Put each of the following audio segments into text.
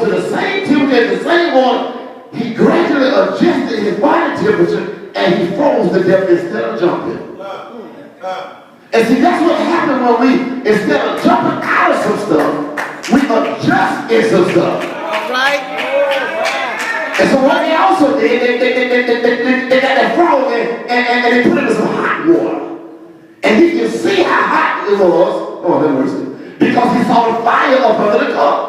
to the same temperature and the same water, he gradually adjusted his body temperature and he froze to death instead of jumping. And see, that's what happened when we, instead of jumping out of some stuff, we adjust in some stuff. All right. And so what they also did, they got that frog and they put it in some hot water. And he can see how hot it was, oh, that mercy, because he saw the fire up under the cup.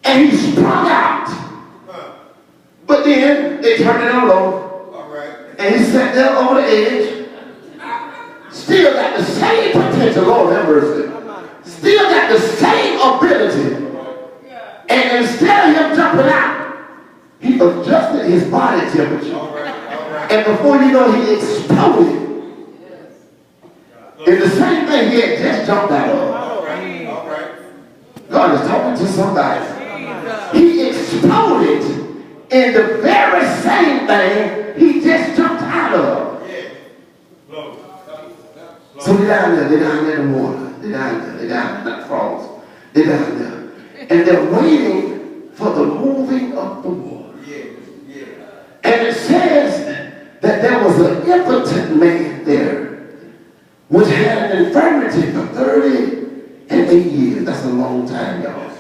And he sprung out. But then they turned it on low. And he sat there over the edge. Still got the same potential, Lord have mercy. Still got the same ability. And instead of him jumping out, he adjusted his body temperature. And before you know, he exploded. And the same thing he had just jumped out of. God is talking to somebody. He exploded in the very same thing he just jumped out of. So they're down there in the water. They're down there, frogs. They're down there. And they're waiting for the moving of the water. And it says that there was an impotent man there which had an infirmity for 38 years. That's a long time, y'all.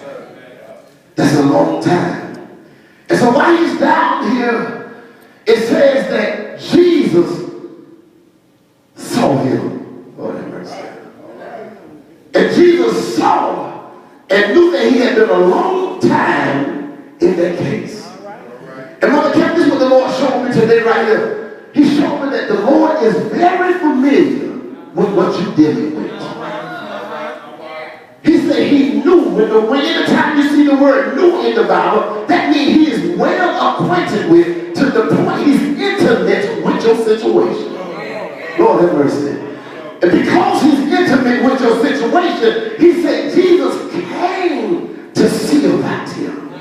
That's a long time. And so while he's down here, it says that Jesus saw him. Lord have mercy. And Jesus saw and knew that he had been a long time in that case. And Mother Kemp, this is what the Lord showed me today right here. He showed me that the Lord is very familiar with what you're dealing with. He said he knew when anytime you see the word "knew" in the Bible, that means he is well acquainted with, to the point he's intimate with your situation. Lord have mercy. And because he's intimate with your situation, he said Jesus came to see about him.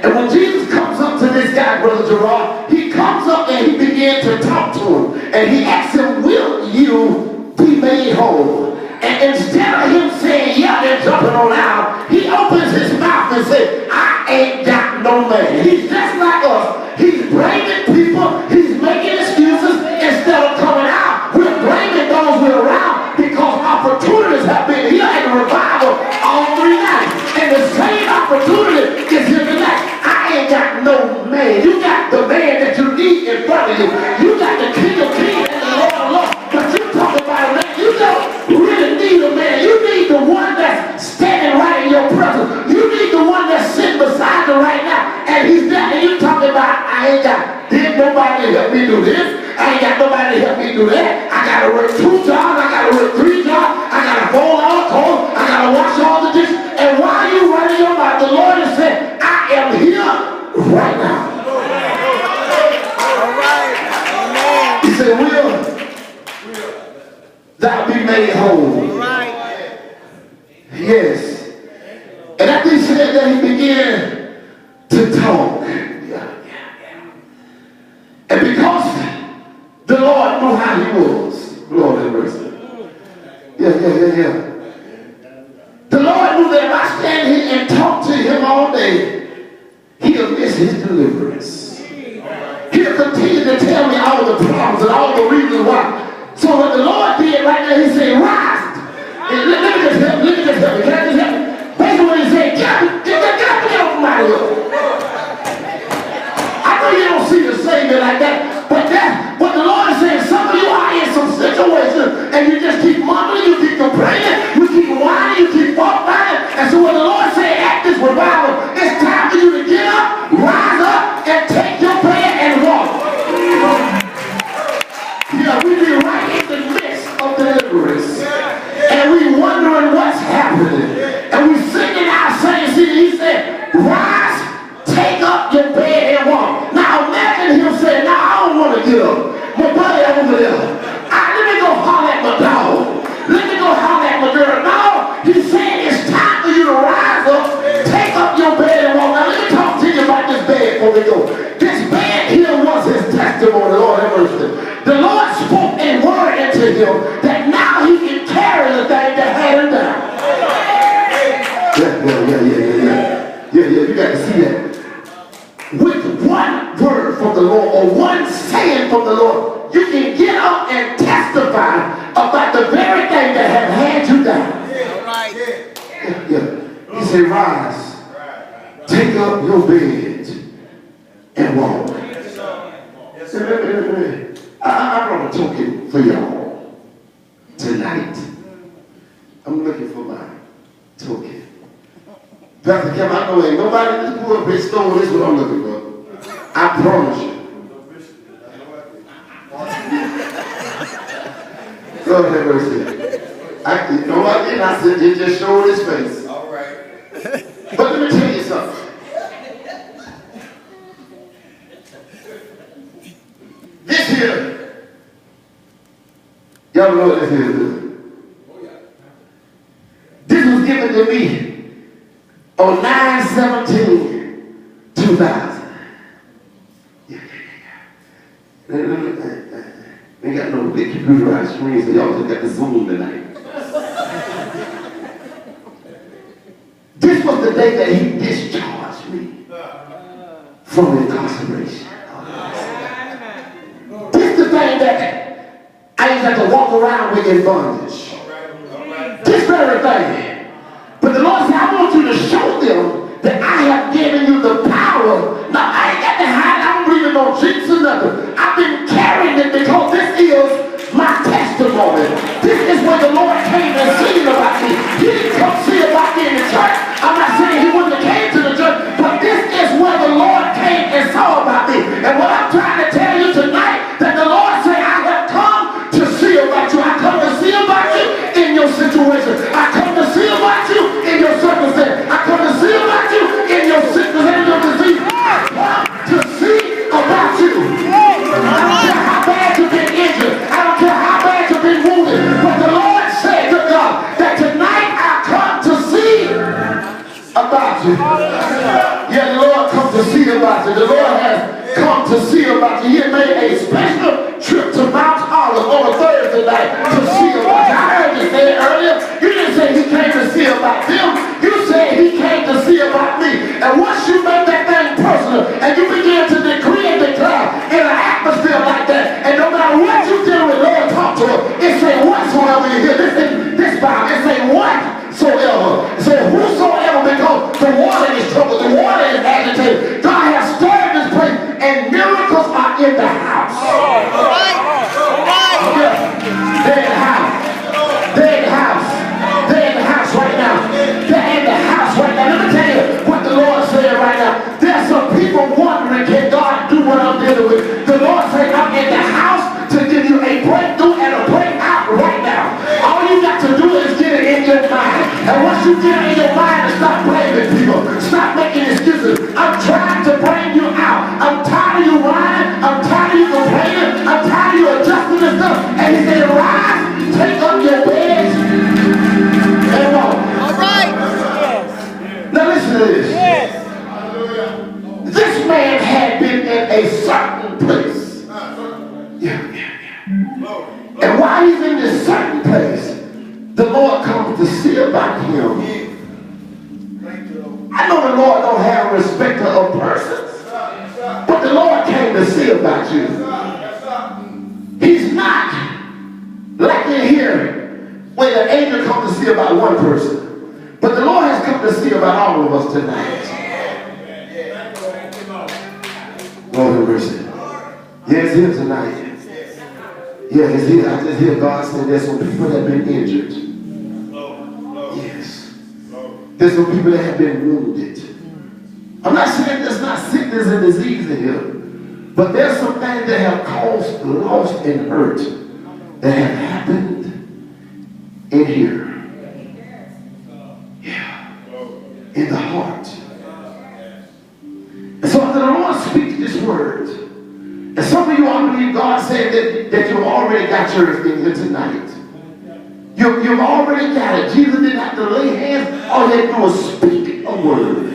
And when Jesus comes up to this guy, Brother Gerard, he comes up and he began to talk to him. And he asks him, will you be made whole? And instead of him saying, yeah, they're jumping on out, he opens his mouth and says, I ain't got no man. He's just like us. He's blaming people. He's making excuses instead of coming out. We're blaming those we're around because opportunities have been here at the revival all 3 nights. And the same opportunity is here tonight. I ain't got no man. You got the man that you need in front of you. You got the King of Kings and the Lord of Lords. But you talking about a man. You don't really need a man. You need the one that's standing right in your presence. You need the one that's sitting beside you right now. And he's there and you talking about, I ain't got, did nobody help me do this? I ain't got nobody to help me do that. I gotta work 2 jobs, I gotta work 3 jobs, I gotta fold all the clothes, I gotta wash all the dishes. And while you running your mouth, the Lord has said, I am here right now. All right. Amen. He said, will thou be made whole? All right. Yes. And after he said that, he began to talk. And because the Lord knew how he was, Lord have mercy. Yeah. The Lord knew that if I stand here and talk to him all day, he'll miss his deliverance. He'll continue to tell me all the problems and all the reasons why. So what the Lord did right now, he said, rise. And let me just help you. Can I just help you? Basically what he said, get me off my here. I know you don't see the Savior like that, but that's what the Lord is saying. Some of you are in some situations and you just keep mumbling, you keep complaining, you keep whining, you keep fault finding. And so what the Lord said at this revival, it's time for you to get up, rise up, and you got to see that. With one word from the Lord or one saying from the Lord, you can get up and testify about the very thing that have had you down. All right. Yeah. He said, rise, take up your bed and walk. I brought a token for y'all tonight. I'm looking for my token. Pastor Kim, I know ain't nobody in this pulpit stole this what I'm looking for. I promise you. God have mercy. You know what I did? I said, it just showed his face. All right. But let me tell you something. This here, y'all know what this is. This was given to me on 9/17/2000. They ain't got no big computerized screen, so y'all just got the Zoom tonight. This was the day that he discharged me from incarceration. This is the thing that I used to have to walk around with in bondage. This very thing. But the Lord said, I want you to show them that I have given you the power. Now, I ain't got to hide. I don't believe in no jinx or nothing. I've been carrying it because this is my testimony. This is where the Lord came and seen about me. He didn't come see about me in the church. I'm not saying he wouldn't have came to the church, but this is where the Lord came and saw about me. And what I'm trying to tell you tonight, that the Lord said, I have come to see about you. I come to see about you in your situation. I come to see about you in your circumstance. I come to see about you in your sickness and your disease. I come to see about you. I don't care how bad you've been injured. I don't care how bad you've been wounded. But the Lord said to God that tonight I come to see about you. Yeah, the Lord come to see about you. The Lord has come to see about you. He made a special trip to Mount Olive on a Thursday night to see about you. I heard you say it earlier. You didn't say he came to see about them. You said he came to see about me. And once you make that thing personal and you begin to decree and declare in an atmosphere like that, and no matter what you deal with, Lord, talk to him. It say whatsoever you hear. This Bible, it say whatsoever. It say whosoever, because the water is troubled, the water is agitated. God has stirred this place, and miracles are in the house. All right. Yeah. They're in the house. They're in the house. They're in the house right now. They're in the house right now. Let me tell you what the Lord said right now. There's some people wondering, can God do what I'm dealing with? The Lord said, I'm in the house to give you a breakthrough and a breakout right now. All you got to do is get it in your mind. And once you get it in your mind and stop blaming people, stop making excuses. I'm trying to bring you out. I'm tired of you lying. I'm tired of you complaining. I'm tired of you adjusting this stuff. And he said, rise, take up your beds, and walk. All right. Now listen to this. This man had been in a certain place. And while he's in this certain place, the Lord comes to see about him. I know the Lord don't have respect of persons, but the Lord came to see about you. He's not like in here where the angel comes to see about one person, but the Lord has come to see about all of us tonight. Lord have mercy. Yeah, it's here tonight. Yeah, it's here. I just hear God saying there's some people that have been injured. Yes. There's some people that have been wounded. I'm not saying there's not sickness and disease in here, but there's some things that have caused loss and hurt that have happened in here. Yeah. In the heart. And so after the Lord speaks this word, and some of you, I believe God said that you've already got yours in here tonight. You've already got it. Jesus didn't have to lay hands. All he had to do was speak a word.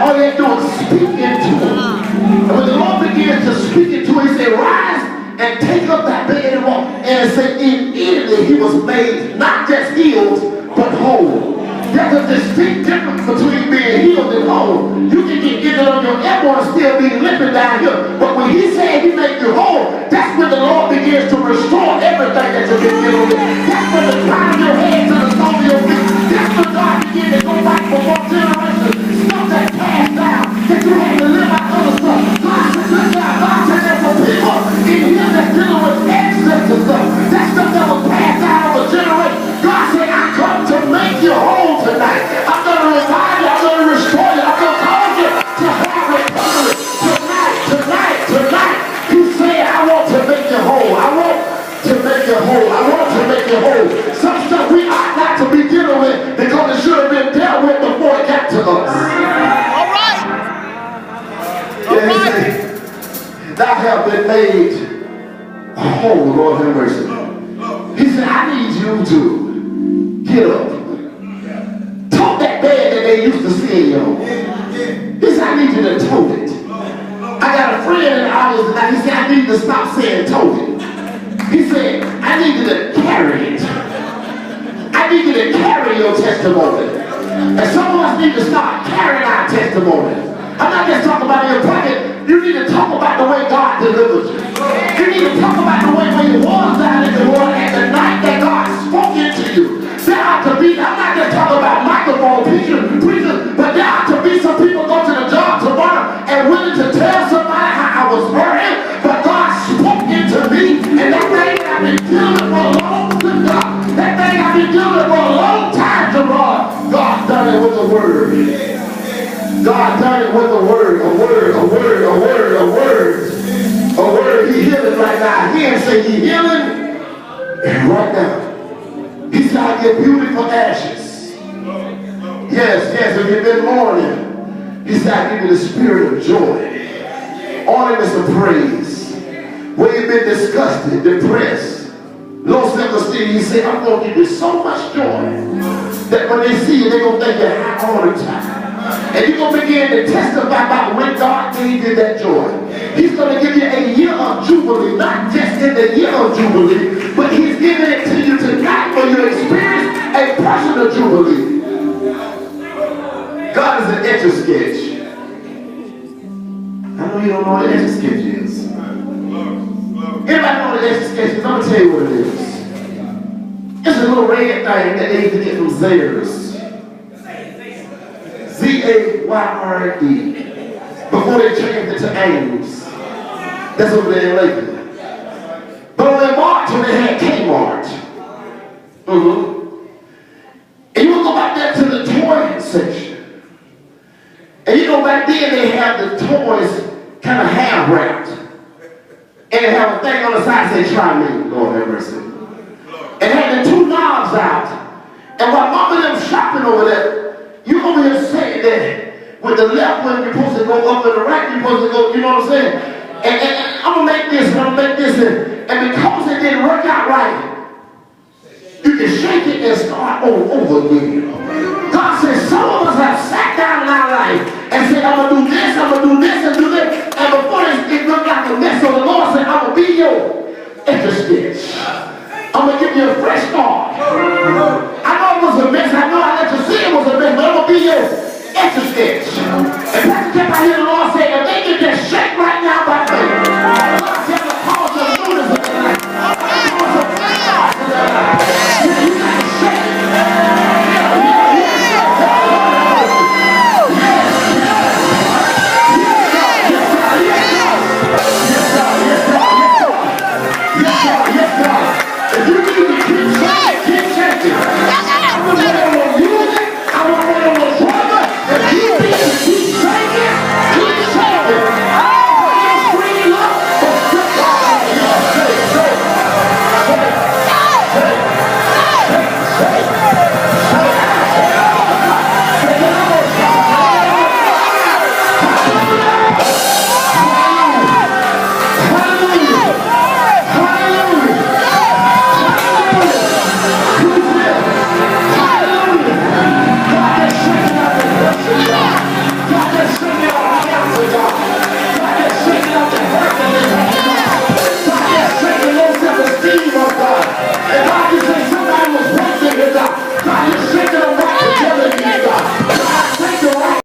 All he had to do was speak into him. And when the Lord begins to speak into him, he said, rise and take up that bed and walk. And it said, immediately he was made not just healed, but whole. There's a distinct difference between being healed and whole. You can get injured on your elbow and still be limping down here. But when he said he made you whole, that's when the Lord begins to restore everything that you've been dealing with. That's when the crown of your head to the sole of your feet. That's when God begins to go back for one generation. Stuff that passed down, that you had to live out other stuff. God said, look out. God said there's some people in here that's dealing with ancestor stuff. That stuff that was passed down over generations. God said, I come to make you whole tonight. I'm going to revive you. I'm going to restore you. I'm going to cause you to have recovery. Tonight. He said, I want to make you whole. I want to make you whole. I want to make you whole. Some stuff we ought not to be dealing with because it should have been dealt with before it got to us. All right. Thou have been made whole, Lord have mercy. He said, I need you to get up. Tote that bed that they used to see you on. He said, I need you to tote it. I got a friend in the audience tonight. He said, I need you to stop saying tote it. He said, I need you to carry it. I need you to carry your testimony. And some of us need to start carrying our testimony. I'm not just talking about in your pocket. You need to talk about the way God delivered you. You need to talk about the way when you was down in the world and the night that God spoke into you. There ought to be, I'm not just talking about microphone preachers, but there ought to be some people go to the job tomorrow and willing to tell somebody how I was hurting, but God spoke into me, and that thing that I've been dealing with for a long time, that thing I've been dealing with for a long time, Gerard, God done it with the word. God done it with a word, a word. He healing right now. He didn't say he healing right now. He said, I get beautiful ashes. Yes, if you've been mourning, he said, I give you the spirit of joy. Ornaments of praise. When you've been disgusted, depressed, low self-esteem, he said, I'm going to give you so much joy that when they see you, they're going to think you're high all the time. And you're going to begin to testify about when God gave you that joy. He's going to give you a year of jubilee, not just in the year of jubilee, but he's giving it to you tonight for you experience a personal jubilee. God is an Etch-a-Sketch. I know you don't know what an Etch-a-Sketch is. Everybody know what an Etch-a-Sketch is? I'm going to tell you what it is. It's a little red thing that they used to get from Zayre's. Z-A-Y-R-E. Before they changed it to Ames. That's over there in Lakeland. But on that March when they had Kmart. And you go back there to the toy section. And you know back then they have the toys kind of half wrapped. And they have a thing on the side that say, try me, Lord have mercy. And had the two knobs out. And while mama them shopping over there, you over here saying that with the left one you're supposed to go up and the right you're supposed to go, you know what I'm saying? And I'm going to make this and I'm going to make this. And because it didn't work out right, you can shake it and start all over again. God says some of us have sat down in our life and said, I'm going to do this, I'm going to do this, and do this. And before it looked like a mess, so the Lord said, I'm going to be your Etch-a-Sketch. I'm going to give you a fresh start. I know it was a mess. I know I let you see it was a mess, but I'm going to be your Etch-a-Sketch. And Pastor kept out here, the Lord said,